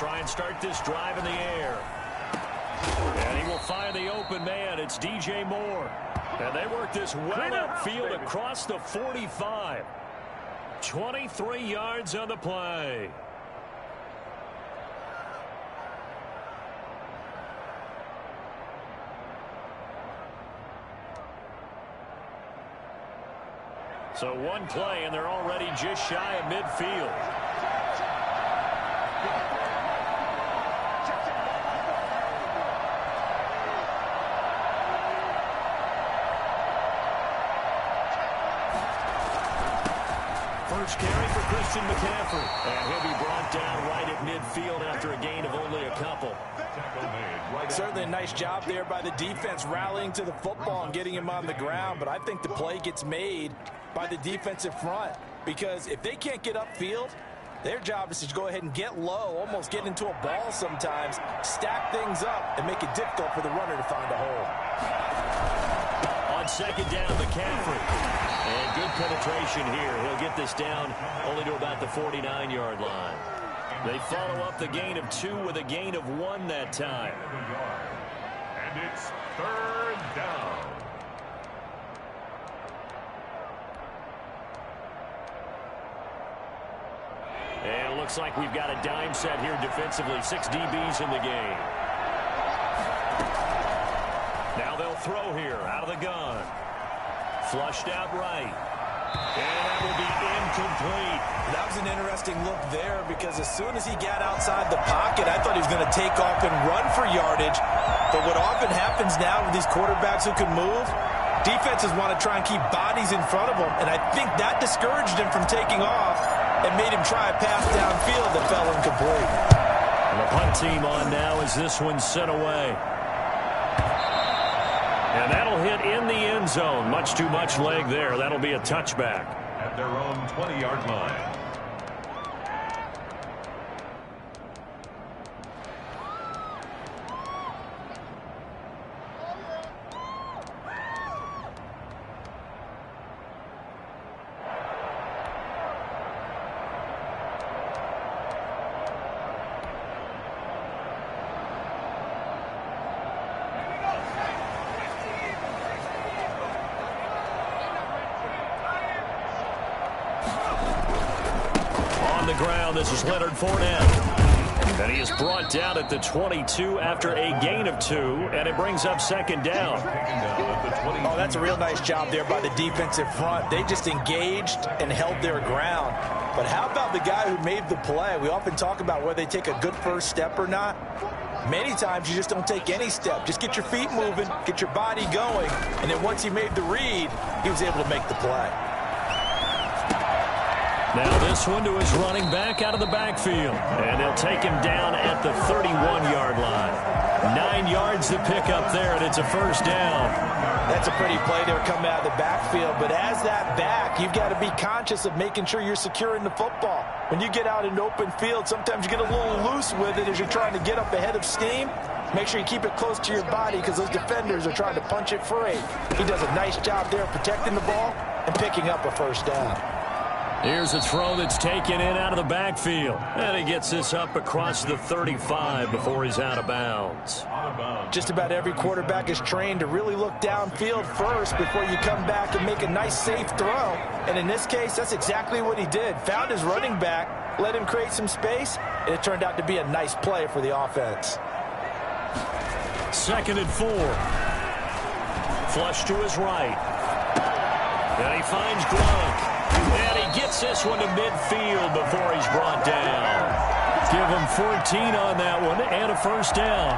try and start this drive in the air. And he will find the open man. It's DJ Moore. And they work this well upfield across the 45. 23 yards on the play. So one play, and they're already just shy of midfield. First carry for Christian McCaffrey. And he'll be brought down right at midfield after a gain of only a couple. Certainly a nice job there by the defense rallying to the football and getting him on the ground. But I think the play gets made by the defensive front, because if they can't get upfield, their job is to go ahead and get low, almost get into a ball sometimes, stack things up, and make it difficult for the runner to find a hole. On second down, McCaffrey. And good penetration here. He'll get this down only to about the 49-yard line. They follow up the gain of 2 with a gain of 1 that time. And it's third down. And it looks like we've got a dime set here defensively. 6 DBs in the game. Now they'll throw here out of the gun. Flushed out right. And that will be incomplete. That was an interesting look there, because as soon as he got outside the pocket, I thought he was going to take off and run for yardage. But what often happens now with these quarterbacks who can move, defenses want to try and keep bodies in front of them. And I think that discouraged him from taking off and made him try a pass downfield that fell incomplete. And the punt team on now as this one's sent away. And that'll hit in the end zone. Much too much leg there. That'll be a touchback. At their own 20-yard line. This is Leonard Fournette. And he is brought down at the 22 after a gain of 2, and it brings up second down. Oh, that's a real nice job there by the defensive front. They just engaged and held their ground. But how about the guy who made the play? We often talk about whether they take a good first step or not. Many times you just don't take any step. Just get your feet moving, get your body going, and then once he made the read, he was able to make the play. Now this one to his running back out of the backfield. And they'll take him down at the 31-yard line. 9 yards to pick up there, and it's a first down. That's a pretty play there coming out of the backfield. But as that back, you've got to be conscious of making sure you're securing the football. When you get out in open field, sometimes you get a little loose with it as you're trying to get up ahead of steam. Make sure you keep it close to your body, because those defenders are trying to punch it free. He does a nice job there protecting the ball and picking up a first down. Here's a throw that's taken in out of the backfield. And he gets this up across the 35 before he's out of bounds. Just about every quarterback is trained to really look downfield first before you come back and make a nice, safe throw. And in this case, that's exactly what he did. Found his running back, let him create some space, and it turned out to be a nice play for the offense. 2nd and 4. Flush to his right. And he finds Gronk. And he gets this one to midfield before he's brought down. Give him 14 on that one and a first down.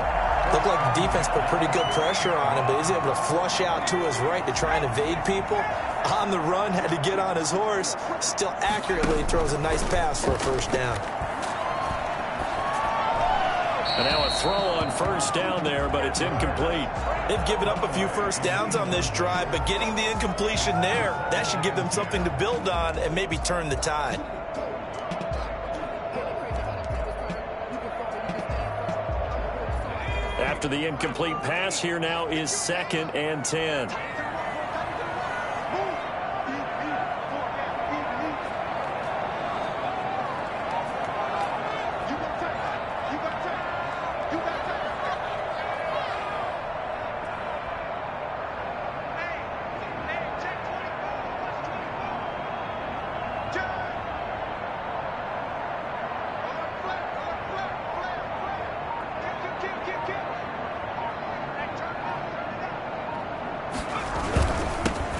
Looked like the defense put pretty good pressure on him, but he's able to flush out to his right to try and evade people. On the run, had to get on his horse. Still accurately throws a nice pass for a first down. And now a throw on first down there, but it's incomplete. They've given up a few first downs on this drive, but getting the incompletion there, that should give them something to build on and maybe turn the tide. After the incomplete pass, here now is 2nd and 10.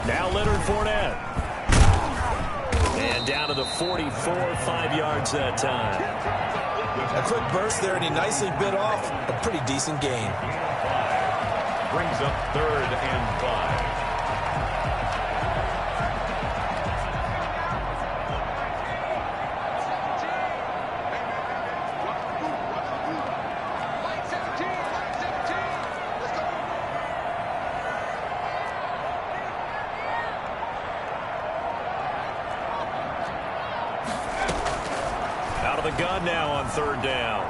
Now Leonard Fournette. And down to the 44, 5 yards that time. A quick burst there, and he nicely bit off a pretty decent gain. Brings up 3rd and 5. The gun now on 3rd down.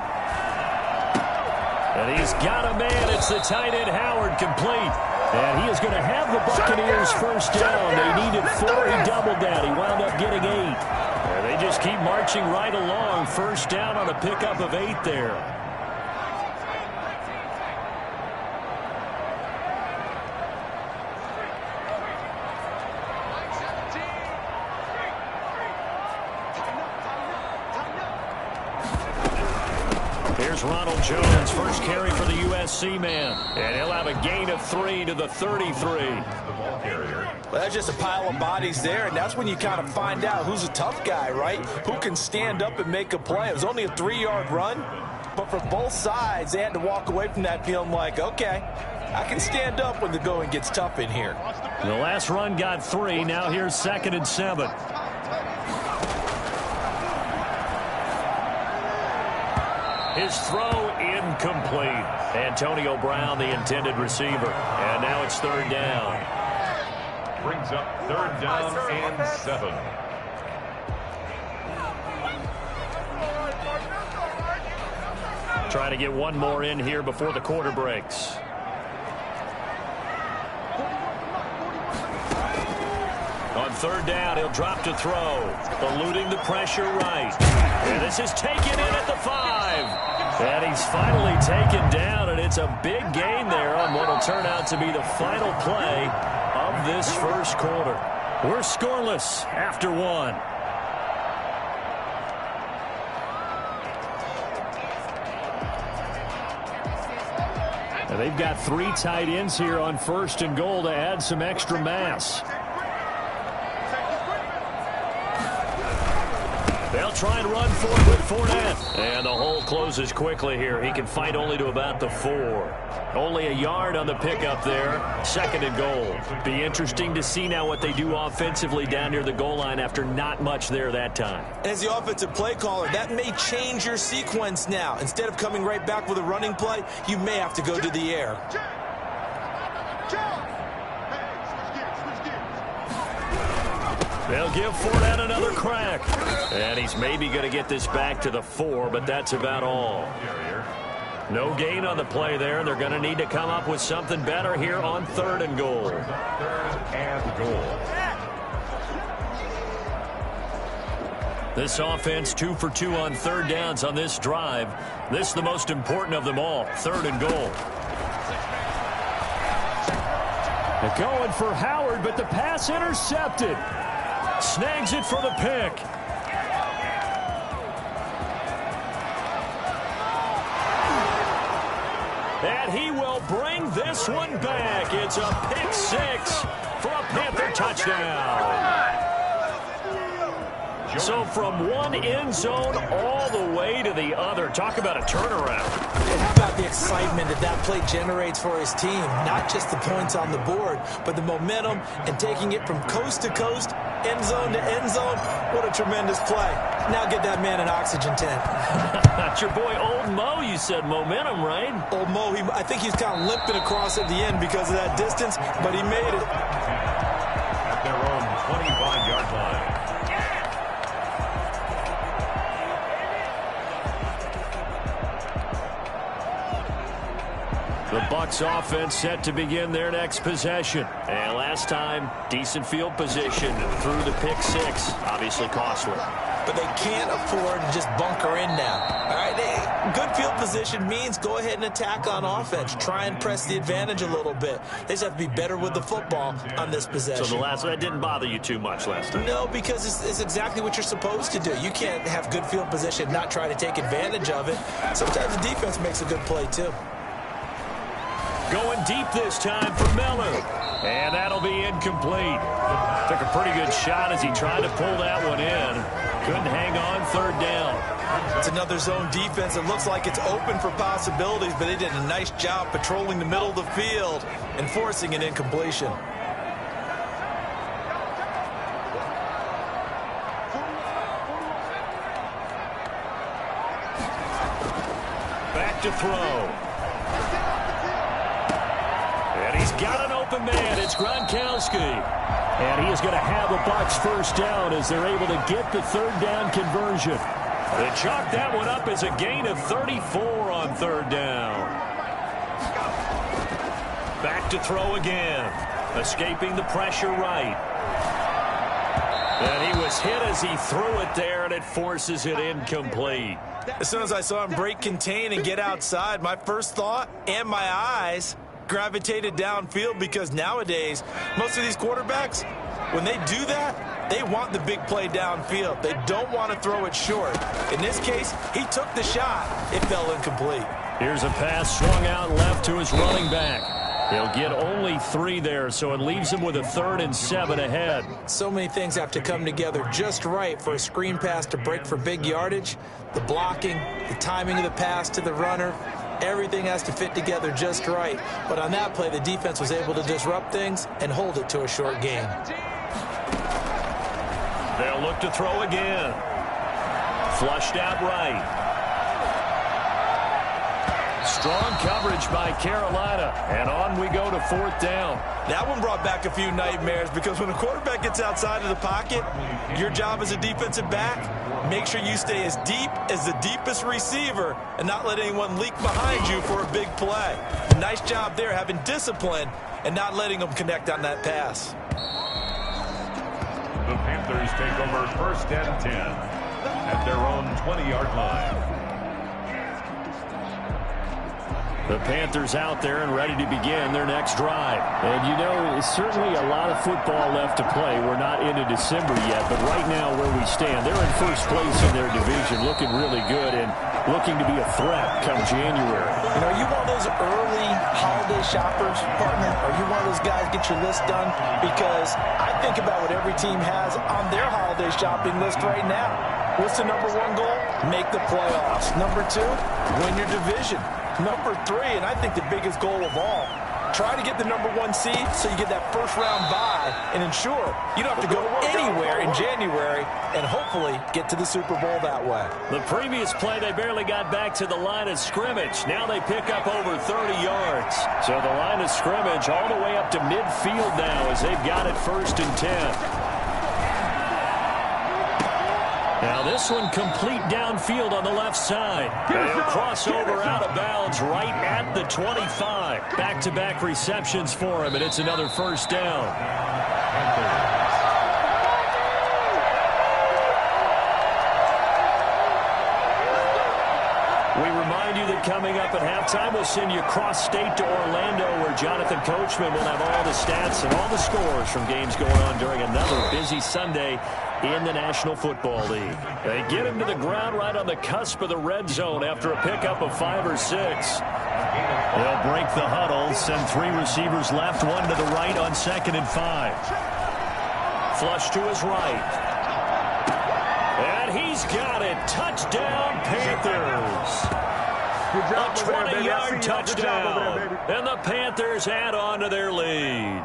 And he's got a man. It's the tight end Howard, complete. And he is going to have the Buccaneers first down. They needed 4. He doubled that. He wound up getting 8. And they just keep marching right along. First down on a pickup of 8 there. Here's Ronald Jones, first carry for the USC man. And he'll have a gain of 3 to the 33. Well, that's just a pile of bodies there, and that's when you kind of find out who's a tough guy, right? Who can stand up and make a play. It was only a 3-yard run, but for both sides, they had to walk away from that feeling like, okay, I can stand up when the going gets tough in here. The last run got 3. Now here's 2nd and 7. His throw incomplete. Antonio Brown, the intended receiver. And now it's 3rd down. Brings up 3rd down and 7. Trying to get one more in here before the quarter breaks. On 3rd down, he'll drop to throw. Eluding the pressure right. And this is taken in at the 5. And he's finally taken down, and it's a big gain there on what will turn out to be the final play of this first quarter. We're scoreless after 1. And they've got 3 tight ends here on 1st and goal to add some extra mass. They'll try and run for it with Fournette. And the hole closes quickly here. He can fight only to about the 4. Only a yard on the pickup there. 2nd and goal. Be interesting to see now what they do offensively down near the goal line after not much there that time. As the offensive play caller, that may change your sequence now. Instead of coming right back with a running play, you may have to go to the air. They'll give Fournette another crack. And he's maybe going to get this back to the 4, but that's about all. No gain on the play there. They're going to need to come up with something better here on 3rd and goal. 3rd and goal. This offense 2 for 2 on 3rd downs on this drive. This is the most important of them all. 3rd and goal. They're going for Howard, but the pass intercepted. Snags it for the pick. And he will bring this one back. It's a pick 6 for a Panther touchdown. So from one end zone all the way to the other. Talk about a turnaround. And how about the excitement that play generates for his team? Not just the points on the board, but the momentum and taking it from coast to coast, end zone to end zone. What a tremendous play. Now get that man an oxygen tent. That's your boy Old Mo. You said momentum, right? Old Mo, I think he's kind of limping across at the end because of that distance, but he made it. At their own 25-yard line. The Bucs offense set to begin their next possession. And last time, decent field position through the pick 6. Obviously costly. But they can't afford to just bunker in now. All right, good field position means go ahead and attack on offense. Try and press the advantage a little bit. They just have to be better with the football on this possession. So that didn't bother you too much last time? No, because it's exactly what you're supposed to do. You can't have good field position, not try to take advantage of it. Sometimes the defense makes a good play, too. Going deep this time for Miller. And that'll be incomplete. Took a pretty good shot as he tried to pull that one in. Couldn't hang on, third down. It's another zone defense. It looks like it's open for possibilities, but they did a nice job patrolling the middle of the field and forcing an incompletion. Back to throw. And he's got an open man. It's Gronkowski. And he is going to have a Bucs first down as they're able to get the third down conversion. They chalk that one up as a gain of 34 on third down. Back to throw again. Escaping the pressure right. And he was hit as he threw it there, and it forces it incomplete. As soon as I saw him break contain and get outside, my first thought and my eyes gravitated downfield, because nowadays, most of these quarterbacks, when they do that, they want the big play downfield. They don't want to throw it short. In this case, he took the shot. It fell incomplete. Here's a pass swung out left to his running back. He'll get only 3 there, so it leaves him with a 3rd and 7 ahead. So many things have to come together just right for a screen pass to break for big yardage. The blocking, the timing of the pass to the runner, everything has to fit together just right. But on that play, the defense was able to disrupt things and hold it to a short gain. They'll look to throw again. Flushed out right. Strong coverage by Carolina. And on we go to 4th down. That one brought back a few nightmares, because when a quarterback gets outside of the pocket, your job as a defensive back, make sure you stay as deep as the deepest receiver and not let anyone leak behind you for a big play. Nice job there, having discipline and not letting them connect on that pass. The Panthers take over 1st and 10 at their own 20-yard line. The Panthers out there and ready to begin their next drive. And, you know, certainly a lot of football left to play. We're not into December yet, but right now where we stand, they're in first place in their division, looking really good and looking to be a threat come January. You know, are you one of those early holiday shoppers, partner? Are you one of those guys get your list done? Because I think about what every team has on their holiday shopping list right now. What's the number 1 goal? Make the playoffs. Number 2, win your division. Number 3, and I think the biggest goal of all, try to get the number 1 seed so you get that first-round bye and ensure you don't have to go anywhere in January and hopefully get to the Super Bowl that way. The previous play, they barely got back to the line of scrimmage. Now they pick up over 30 yards. So the line of scrimmage all the way up to midfield now as they've got it 1st and 10. Now this one complete downfield on the left side. They'll cross over out of bounds right at the 25. Back-to-back receptions for him, and it's another first down. We remind you that coming up at halftime, we'll send you cross-state to Orlando, where Jonathan Coachman will have all the stats and all the scores from games going on during another busy Sunday in the National Football League. They get him to the ground right on the cusp of the red zone after a pickup of 5 or 6. They'll break the huddle, send 3 receivers left, 1 to the right on 2nd and 5. Flush to his right. And he's got it. Touchdown, Panthers. A 20-yard touchdown. And the Panthers add on to their lead.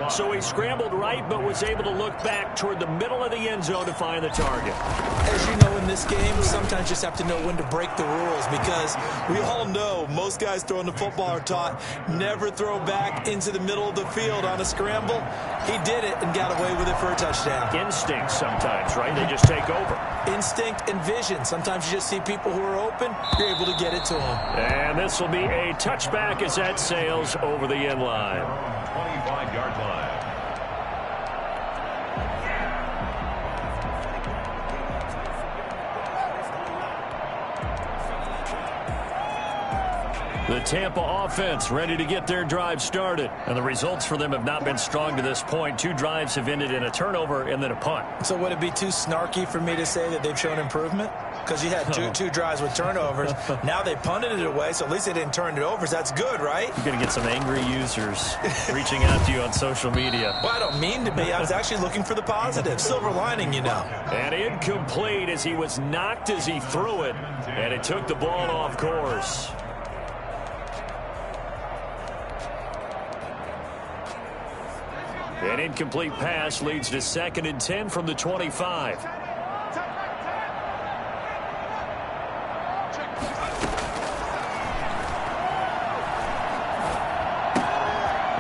So he scrambled right, but was able to look back toward the middle of the end zone to find the target. As you know, in this game, sometimes you just have to know when to break the rules, because we all know most guys throwing the football are taught never throw back into the middle of the field on a scramble. He did it and got away with it for a touchdown. Instinct sometimes, right? They just take over. Instinct and vision. Sometimes you just see people who are open, you're able to get it to them. And this will be a touchback as that sails over the end line. 25-yard line. The Tampa offense ready to get their drive started. And the results for them have not been strong to this point. 2 drives have ended in a turnover and then a punt. So would it be too snarky for me to say that they've shown improvement? Because you had two drives with turnovers. Now they punted it away, so at least they didn't turn it over. So that's good, right? You're going to get some angry users reaching out to you on social media. Well, I don't mean to be. I was actually looking for the positive. Silver lining, you know. And incomplete as he was knocked as he threw it. And it took the ball off course. An incomplete pass leads to 2nd and 10 from the 25.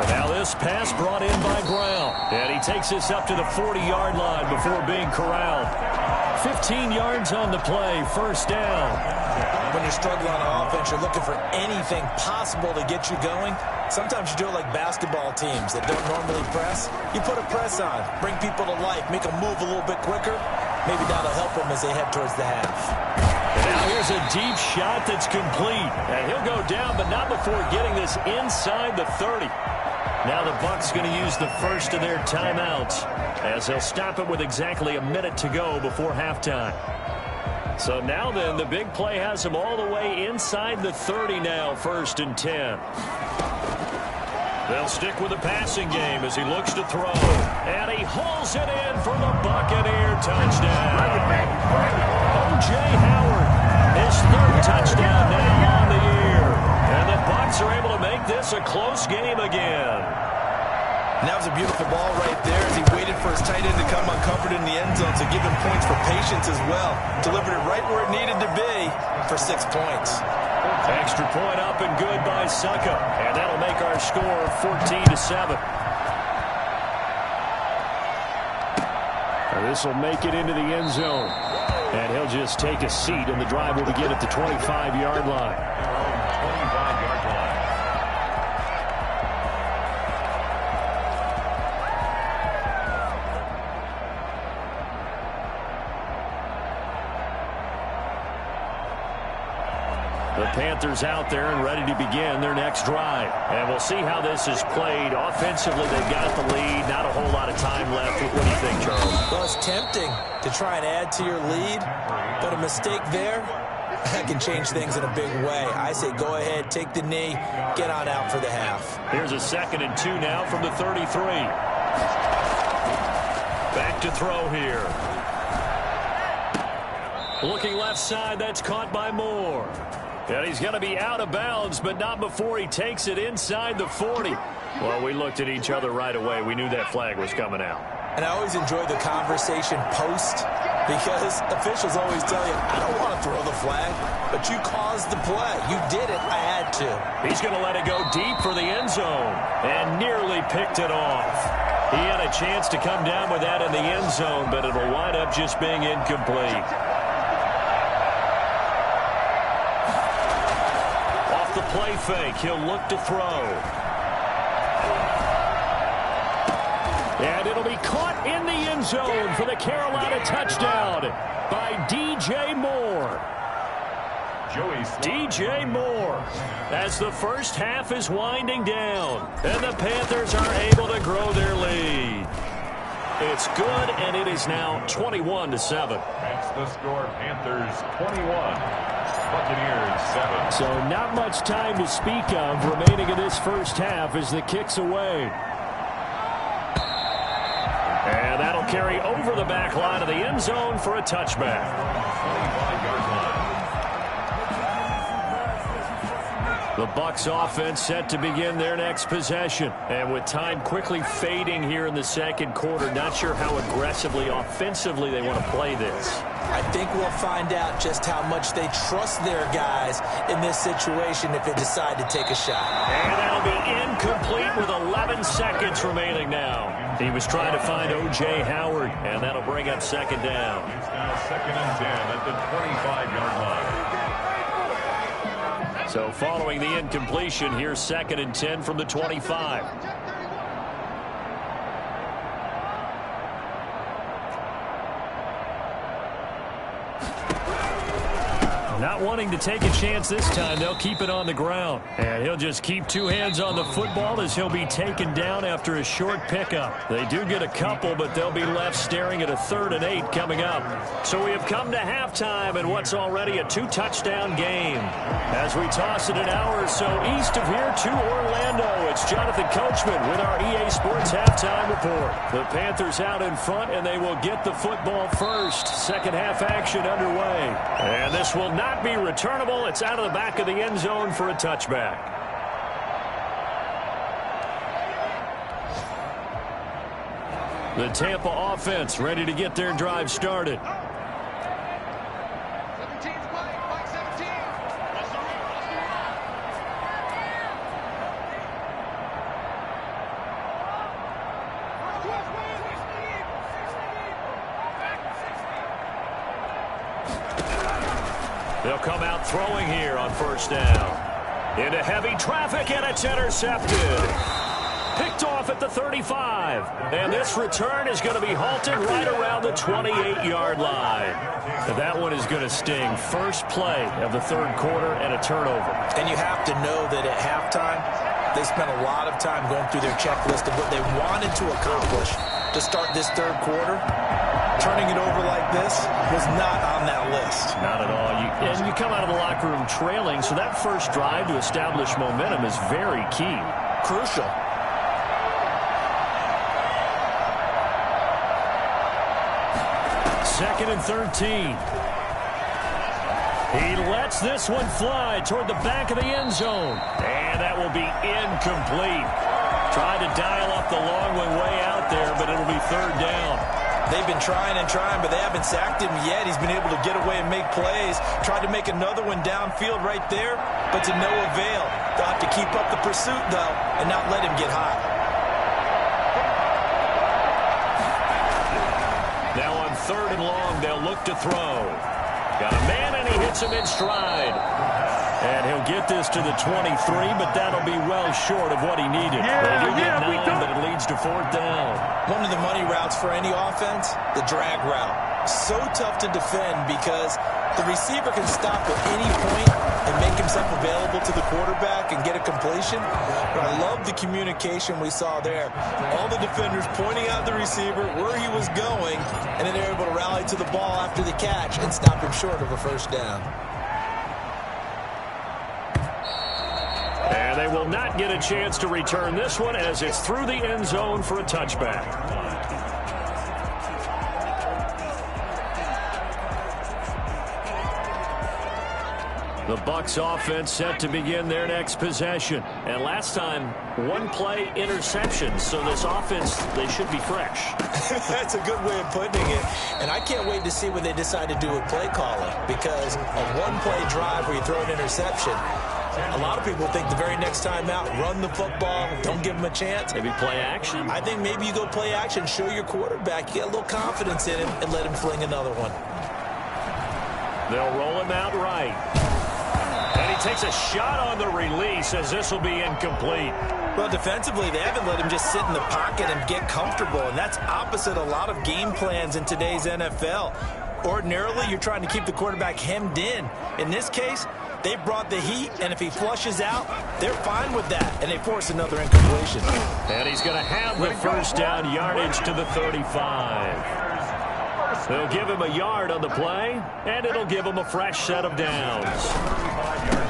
Now this pass brought in by Brown. And he takes this up to the 40-yard line before being corralled. 15 yards on the play, 1st down. When you're struggling on offense, you're looking for anything possible to get you going. Sometimes you do it like basketball teams that don't normally press. You put a press on, bring people to life, make them move a little bit quicker. Maybe that'll help them as they head towards the half. And now here's a deep shot that's complete. And he'll go down, but not before getting this inside the 30. Now the Bucs going to use the first of their timeouts as they'll stop it with exactly a minute to go before halftime. So now then, the big play has him all the way inside the 30 now, 1st and 10. They'll stick with the passing game as he looks to throw. And he hauls it in for the Buccaneer touchdown. O.J. Howard, his 3rd touchdown now on the year. And the Bucs are able to make this a close game again. And that was a beautiful ball right there as he waited for his tight end to come uncovered in the end zone, so give him points for patience as well. Delivered it right where it needed to be for 6 points. Extra point up and good by Succa. And that'll make our score 14-7. This will make it into the end zone. And he'll just take a seat, and the drive will begin at the 25-yard line. 25-yard line. The Panthers out there and ready to begin their next drive. And we'll see how this is played. Offensively, they've got the lead. Not a whole lot of time left. What do you think, Charles? Well, it's tempting to try and add to your lead, but a mistake there, that can change things in a big way. I say go ahead, take the knee, get on out for the half. Here's a 2nd and 2 now from the 33. Back to throw here. Looking left side, that's caught by Moore. And he's going to be out of bounds, but not before he takes it inside the 40. Well, we looked at each other right away. We knew that flag was coming out. And I always enjoy the conversation post because officials always tell you, I don't want to throw the flag, but you caused the play. You did it. I had to. He's going to let it go deep for the end zone and nearly picked it off. He had a chance to come down with that in the end zone, but it'll wind up just being incomplete. The play fake. He'll look to throw. And it'll be caught in the end zone for the Carolina touchdown by D.J. Moore. D.J. Moore as the first half is winding down. And the Panthers are able to grow their lead. It's good, and it is now 21-7. That's the score. Panthers 21. Buccaneers 7. So not much time to speak of remaining in this first half as the kick's away. And that'll carry over the back line of the end zone for a touchback. 25-yard line. The Bucs offense set to begin their next possession. And with time quickly fading here in the 2nd quarter, not sure how aggressively, offensively they want to play this. I think we'll find out just how much they trust their guys in this situation if they decide to take a shot. And that'll be incomplete with 11 seconds remaining now. He was trying to find O.J. Howard, and that'll bring up 2nd down. It's now 2nd and 10 at the 25-yard line. So following the incompletion, here's 2nd and 10 from the 25. Not wanting to take a chance this time, they'll keep it on the ground. And he'll just keep two hands on the football as he'll be taken down after a short pickup. They do get a couple, but they'll be left staring at a 3rd and 8 coming up. So we have come to halftime in what's already a 2-touchdown game. As we toss it an hour or so east of here to Orlando, it's Jonathan Coachman with our EA Sports Halftime Report. The Panthers out in front, and they will get the football first. Second half action underway. And this will not be returnable. It's out of the back of the end zone for a touchback. The Tampa offense ready to get their drive started. They'll come out throwing here on first down. Into heavy traffic, and it's intercepted. Picked off at the 35. And this return is going to be halted right around the 28-yard line. That one is going to sting. First play of the 3rd quarter and a turnover. And you have to know that at halftime, they spent a lot of time going through their checklist of what they wanted to accomplish to start this 3rd quarter. Turning it over like this was not on that list. Not at all. And you come out of the locker room trailing, so that first drive to establish momentum is very key. Crucial. Second and 13. He lets this one fly toward the back of the end zone. And that will be incomplete. Tried to dial up the long one way out there, but it'll be 3rd down. They've been trying and trying, but they haven't sacked him yet. He's been able to get away and make plays. Tried to make another one downfield right there, but to no avail. They'll have to keep up the pursuit, though, and not let him get hot. Now on 3rd and long, they'll look to throw. Got a man, and he hits him in stride. And he'll get this to the 23, but that'll be well short of what he needed. They do get 9, but it leads to 4th down. One of the money routes for any offense, the drag route. So tough to defend because the receiver can stop at any point and make himself available to the quarterback and get a completion. But I love the communication we saw there. All the defenders pointing out the receiver, where he was going, and then they're able to rally to the ball after the catch and stop him short of a 1st down. And they will not get a chance to return this one as it's through the end zone for a touchback. The Bucs offense set to begin their next possession. And last time, 1-play interception. So this offense, they should be fresh. That's a good way of putting it. And I can't wait to see what they decide to do with play calling. Because a 1-play drive where you throw an interception, a lot of people think the very next time out, run the football, don't give him a chance. Maybe play action? I think maybe you go play action, show your quarterback, you get a little confidence in him, and let him fling another one. They'll roll him out right. And he takes a shot on the release as this will be incomplete. Well, defensively, they haven't let him just sit in the pocket and get comfortable, and that's opposite a lot of game plans in today's NFL. Ordinarily, you're trying to keep the quarterback hemmed in. In this case, they brought the heat, and if he flushes out, they're fine with that, and they force another incompletion. And he's going to have the 1st down yardage to the 35. They'll give him a yard on the play, and it'll give him a fresh set of downs.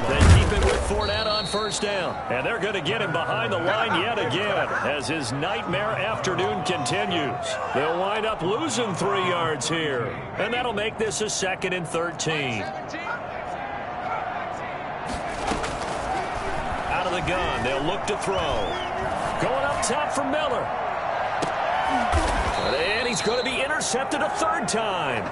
They keep it with Fournette on 1st down, and they're going to get him behind the line yet again as his nightmare afternoon continues. They'll wind up losing 3 yards here, and that'll make this a 2nd and 13. Out of the gun, they'll look to throw. Going up top for Miller. And he's going to be intercepted a 3rd time.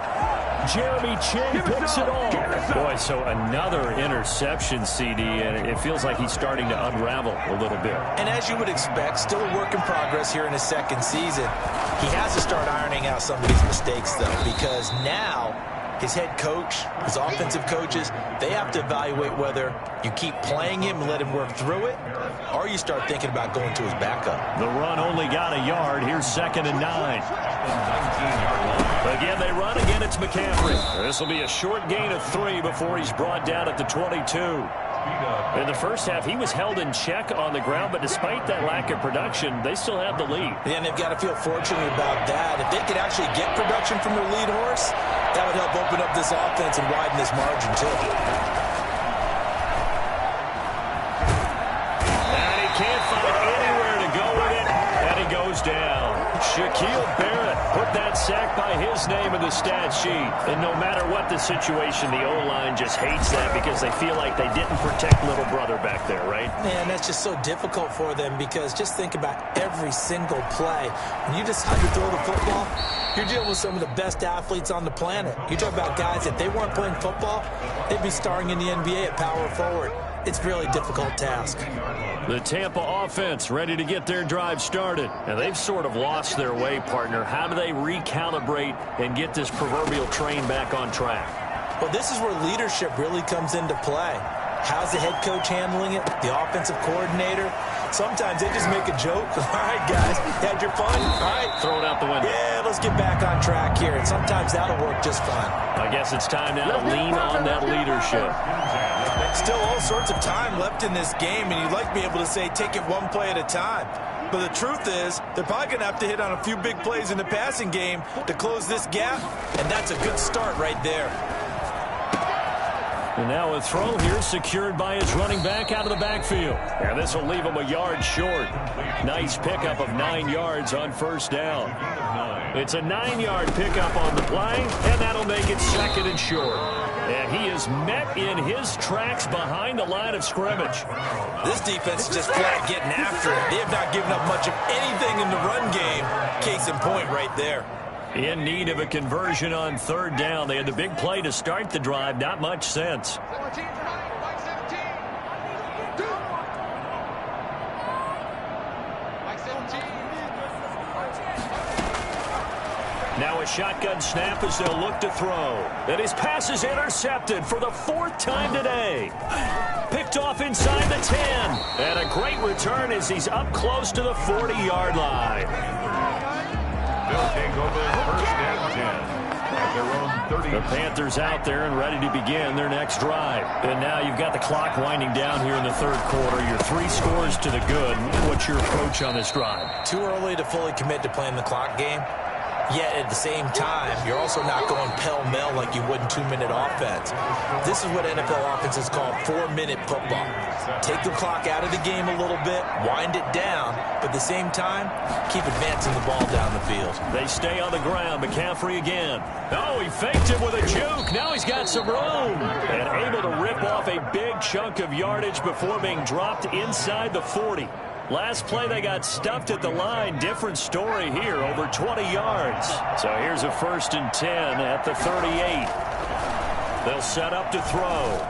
Jeremy Chinn picks it off. Boy, so another interception, CD, and it feels like he's starting to unravel a little bit. And as you would expect, still a work in progress here in his 2nd season. He has to start ironing out some of these mistakes, though, because now his head coach, his offensive coaches, they have to evaluate whether you keep playing him and let him work through it, or you start thinking about going to his backup. The run only got a yard. Here's 2nd and 9. Again, they run. Again, it's McCaffrey. This will be a short gain of 3 before he's brought down at the 22. In the first half, he was held in check on the ground, but despite that lack of production, they still have the lead. Yeah, and they've got to feel fortunate about that. If they could actually get production from their lead horse, that would help open up this offense and widen this margin, too. And he can't find anywhere to go with it, and he goes down. Shaquille Barrett put that sack by his name in the stat sheet. And no matter what the situation, the O-line just hates that because they feel like they didn't protect little brother back there, right? Man, that's just so difficult for them because just think about every single play. When you decide to throw the football, you're dealing with some of the best athletes on the planet. You talk about guys, if they weren't playing football, they'd be starring in the NBA at power forward. It's a really difficult task. The Tampa offense ready to get their drive started. And they've sort of lost their way, partner. How do they recalibrate and get this proverbial train back on track? Well, this is where leadership really comes into play. How's the head coach handling it? The offensive coordinator? Sometimes they just make a joke. All right, guys, had your fun? All right. Throw it out the window. Yeah, let's get back on track here. And sometimes that'll work just fine. I guess it's time now to lean on that leadership. Still all sorts of time left in this game, and you'd like to be able to say take it one play at a time. But the truth is, they're probably going to have to hit on a few big plays in the passing game to close this gap, and that's a good start right there. And now a throw here secured by his running back out of the backfield. And this will leave him a yard short. Nice pickup of 9 yards on first down. It's a 9-yard pickup on the play, and that'll make it 2nd and short. And he is met in his tracks behind the line of scrimmage. This defense is just flat getting after it. They have not given up much of anything in the run game. Case in point right there. In need of a conversion on 3rd down. They had the big play to start the drive. Not much sense. Now a shotgun snap as they'll look to throw. And his pass is intercepted for the 4th time today. Picked off inside the 10. And a great return as he's up close to the 40-yard line. They'll take over 1st and 10 at their own 30. The Panthers out there and ready to begin their next drive. And now you've got the clock winding down here in the 3rd quarter. Your 3 scores to the good. What's your approach on this drive? Too early to fully commit to playing the clock game. Yet at the same time, you're also not going pell-mell like you would in 2-minute offense. This is what NFL offenses call 4-minute football. Take the clock out of the game a little bit, wind it down, but at the same time, keep advancing the ball down the field. They stay on the ground. McCaffrey again. Oh, he faked him with a juke. Now he's got some room. And able to rip off a big chunk of yardage before being dropped inside the 40. Last play, they got stuffed at the line. Different story here, over 20 yards. So here's a 1st and 10 at the 38. They'll set up to throw.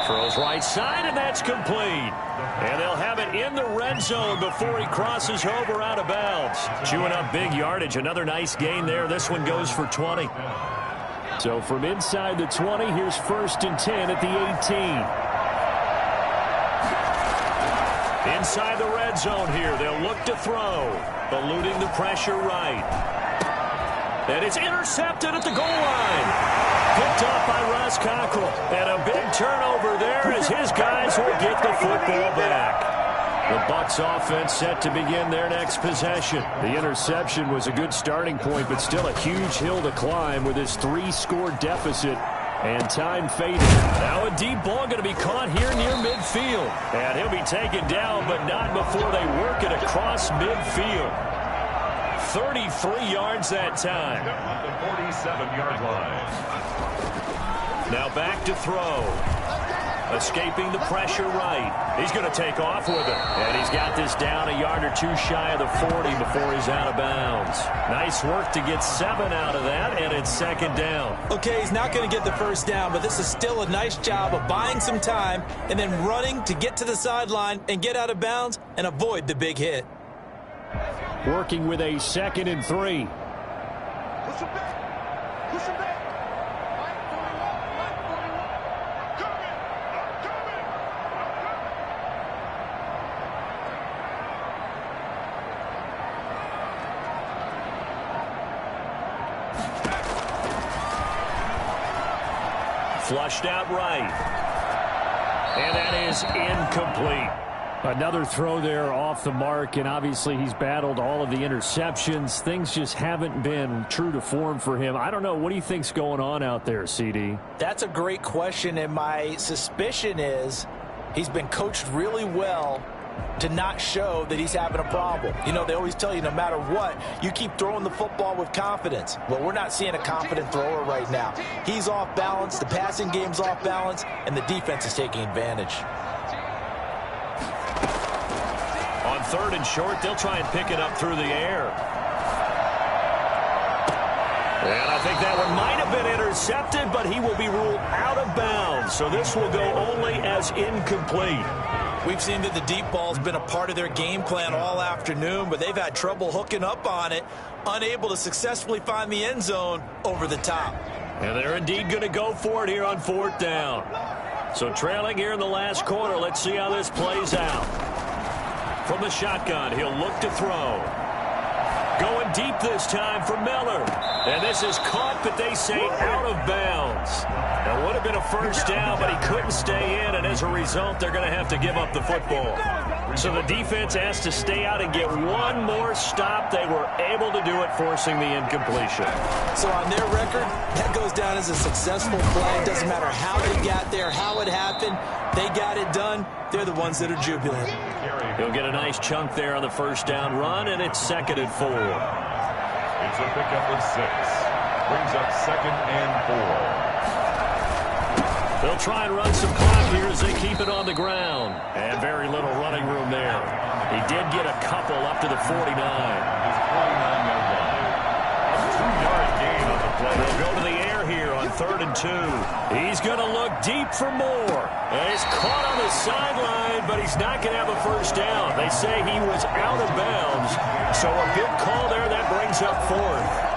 Throws right side, and that's complete. And they'll have it in the red zone before he crosses over out of bounds. Chewing up big yardage. Another nice gain there. This one goes for 20. So from inside the 20, here's 1st and 10 at the 18. Inside the red zone here, they'll look to throw. Eluding the pressure right. And it's intercepted at the goal line. Picked off by Ross Cockrell. And a big turnover there as his guys will get the football back. The Bucs offense set to begin their next possession. The interception was a good starting point, but still a huge hill to climb with his 3-score deficit. And time fading. Now a deep ball going to be caught here near midfield. And he'll be taken down, but not before they work it across midfield. 33 yards that time. At the 47-yard line. Now back to throw. Escaping the pressure right. He's going to take off with it. And he's got this down a yard or 2 shy of the 40 before he's out of bounds. Nice work to get 7 out of that, and it's 2nd down. Okay, he's not going to get the 1st down, but this is still a nice job of buying some time and then running to get to the sideline and get out of bounds and avoid the big hit. Working with a 2nd and 3. Flushed out right. And that is incomplete. Another throw there off the mark, and obviously he's battled all of the interceptions. Things just haven't been true to form for him. I don't know. What do you think's going on out there, CD? That's a great question, and my suspicion is he's been coached really well to not show that he's having a problem. You know, they always tell you no matter what, you keep throwing the football with confidence. Well, we're not seeing a confident thrower right now. He's off balance, the passing game's off balance, and the defense is taking advantage. On 3rd and short, they'll try and pick it up through the air. And I think that one might have been intercepted, but he will be ruled out of bounds. So this will go only as incomplete. We've seen that the deep ball's been a part of their game plan all afternoon, but they've had trouble hooking up on it, unable to successfully find the end zone over the top. And they're indeed going to go for it here on 4th down. So trailing here in the last quarter, let's see how this plays out. From the shotgun, he'll look to throw. Going deep this time for Miller. And this is caught, but they say out of bounds. It would have been a first down, but he couldn't stay in, and as a result, they're going to have to give up the football. So the defense has to stay out and get one more stop. They were able to do it, forcing the incompletion. So on their record, that goes down as a successful play. It doesn't matter how they got there, how it happened. They got it done. They're the ones that are jubilant. He'll get a nice chunk there on the first down run, and it's 2nd and 4. It's a pickup of 6. Brings up 2nd and 4. They'll try and run some clock here as they keep it on the ground. And very little running room there. He did get a couple up to the 49. His 49-yard line. A 2-yard gain on the play. They'll go to the air here on 3rd and 2. He's going to look deep for more. And he's caught on the sideline, but he's not going to have a first down. They say he was out of bounds. So a good call there. That brings up 4th.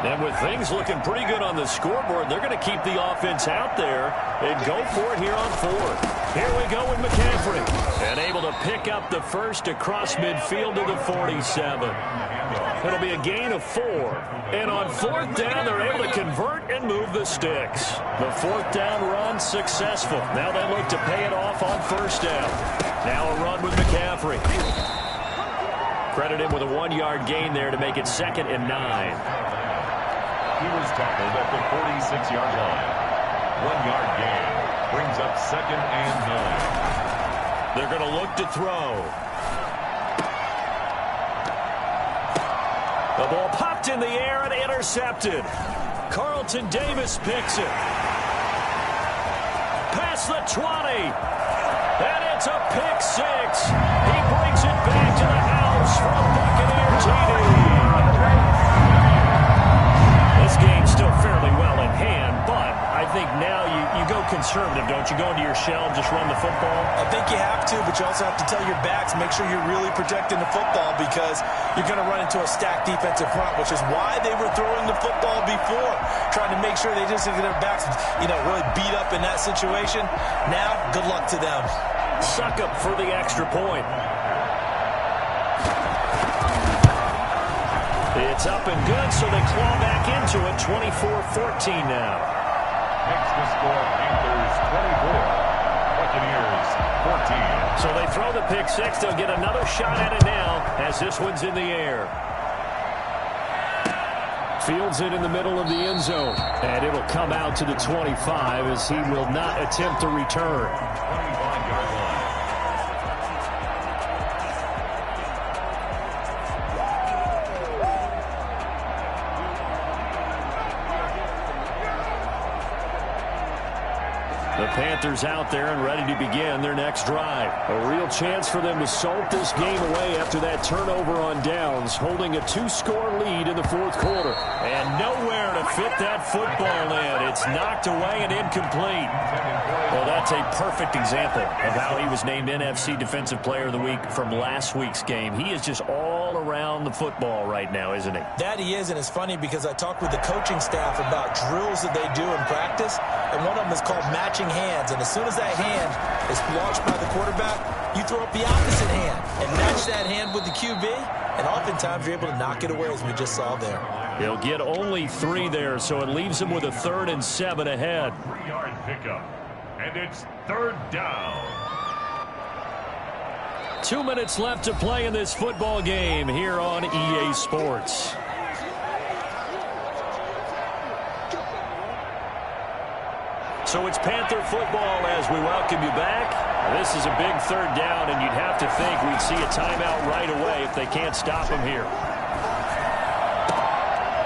And with things looking pretty good on the scoreboard, they're going to keep the offense out there and go for it here on 4th. Here we go with McCaffrey. And able to pick up the first across midfield to the 47. It'll be a gain of 4. And on 4th down, they're able to convert and move the sticks. The 4th down run successful. Now they look to pay it off on 1st down. Now a run with McCaffrey. Credit him with a 1-yard gain there to make it 2nd and 9. He was tackled at the 46-yard line. 1-yard gain. Brings up 2nd and 9. They're going to look to throw. The ball popped in the air and intercepted. Carlton Davis picks it. Past the 20. And it's a pick 6. He brings it back to the house from Buccaneer TD. This game's still fairly well in hand, but I think now you go conservative, don't you? Go into your shell and just run the football? I think you have to, but you also have to tell your backs, make sure you're really protecting the football because you're going to run into a stacked defensive front, which is why they were throwing the football before, trying to make sure they just get their backs, really beat up in that situation. Now, good luck to them. Suck up for the extra point. It's up and good, so they claw back into it, 24-14 now. Makes the score Panthers 24, Buccaneers 14. So they throw the pick 6. They'll get another shot at it now as this one's in the air. Fields it in the middle of the end zone, and it'll come out to the 25 as he will not attempt to return. 25-yard line. The Panthers out there and ready to begin their next drive. A real chance for them to salt this game away after that turnover on downs, holding a 2-score lead in the fourth quarter. And nowhere to fit that football in. It's knocked away and incomplete. Well, that's a perfect example of how he was named NFC Defensive Player of the Week from last week's game. He is just all around the football right now, isn't he? That he is, and it's funny because I talked with the coaching staff about drills that they do in practice, and one of them is called matching hands. And as soon as that hand is launched by the quarterback, you throw up the opposite hand and match that hand with the QB, and oftentimes you're able to knock it away, as we just saw there. He'll get only 3 there, so it leaves him with a 3rd and 7 ahead. 3-yard pickup, and it's 3rd down. 2 minutes left to play in this football game here on EA Sports. So it's Panther football as we welcome you back. This is a big 3rd down, and you'd have to think we'd see a timeout right away if they can't stop him here.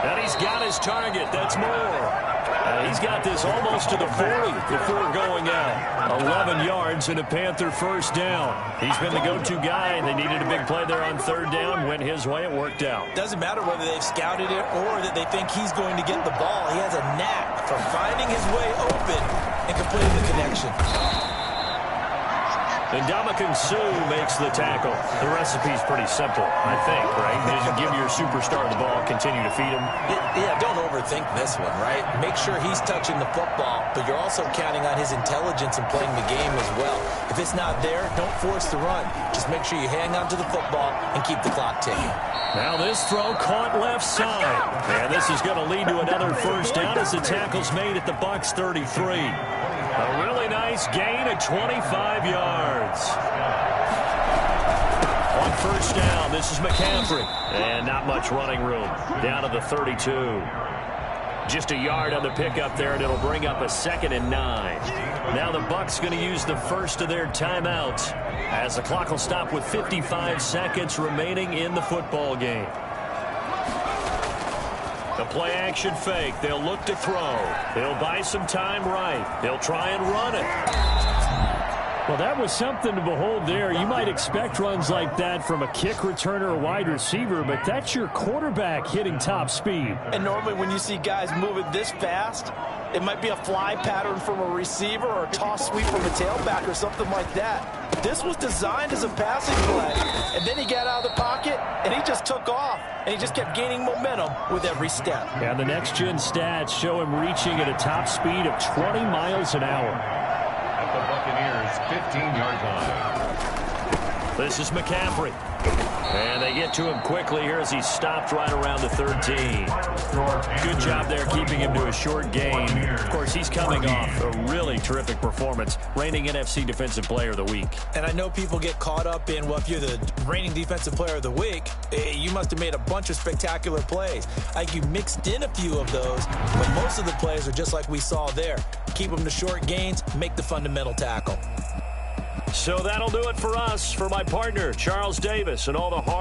And he's got his target. That's Moore. He's got this almost to the 40 before going out. 11 yards and a Panther first down. He's been the go-to guy. They needed a big play there on 3rd down. Went his way. It worked out. Doesn't matter whether they've scouted it or that they think he's going to get the ball. He has a knack for finding his way open and completing the connection. And Ndamukong Suh makes the tackle. The recipe's pretty simple, I think, right? Just give your superstar the ball, continue to feed him. Yeah, don't overthink this one, right? Make sure he's touching the football, but you're also counting on his intelligence in playing the game as well. If it's not there, don't force the run. Just make sure you hang on to the football and keep the clock ticking. Now this throw caught left side. And this is going to lead to another first down as the tackle's made at the Bucs 33. A really nice gain of 25 yards. On first down, this is McCaffrey. And not much running room. Down to the 32. Just a yard on the pickup there, and it'll bring up a 2nd and 9. Now the Bucs going to use the first of their timeouts as the clock will stop with 55 seconds remaining in the football game. The play action fake. They'll look to throw. They'll buy some time right. They'll try and run it. Well, that was something to behold there. You might expect runs like that from a kick returner or wide receiver, but that's your quarterback hitting top speed. And normally when you see guys moving this fast, it might be a fly pattern from a receiver or a toss sweep from a tailback or something like that. This was designed as a passing play, and then he got out of the pocket, and he just took off, and he just kept gaining momentum with every step. And the next-gen stats show him reaching at a top speed of 20 miles an hour. At the Buccaneers' 15-yard line. This is McCaffrey. And they get to him quickly here as he stopped right around the 13. Good job there keeping him to a short gain. Of course, he's coming off a really terrific performance, reigning NFC Defensive Player of the Week. And I know people get caught up in, well, if you're the reigning Defensive Player of the Week, you must have made a bunch of spectacular plays. I think you mixed in a few of those, but most of the plays are just like we saw there. Keep them to short gains, make the fundamental tackle. So that'll do it for us. For my partner, Charles Davis, and all the hard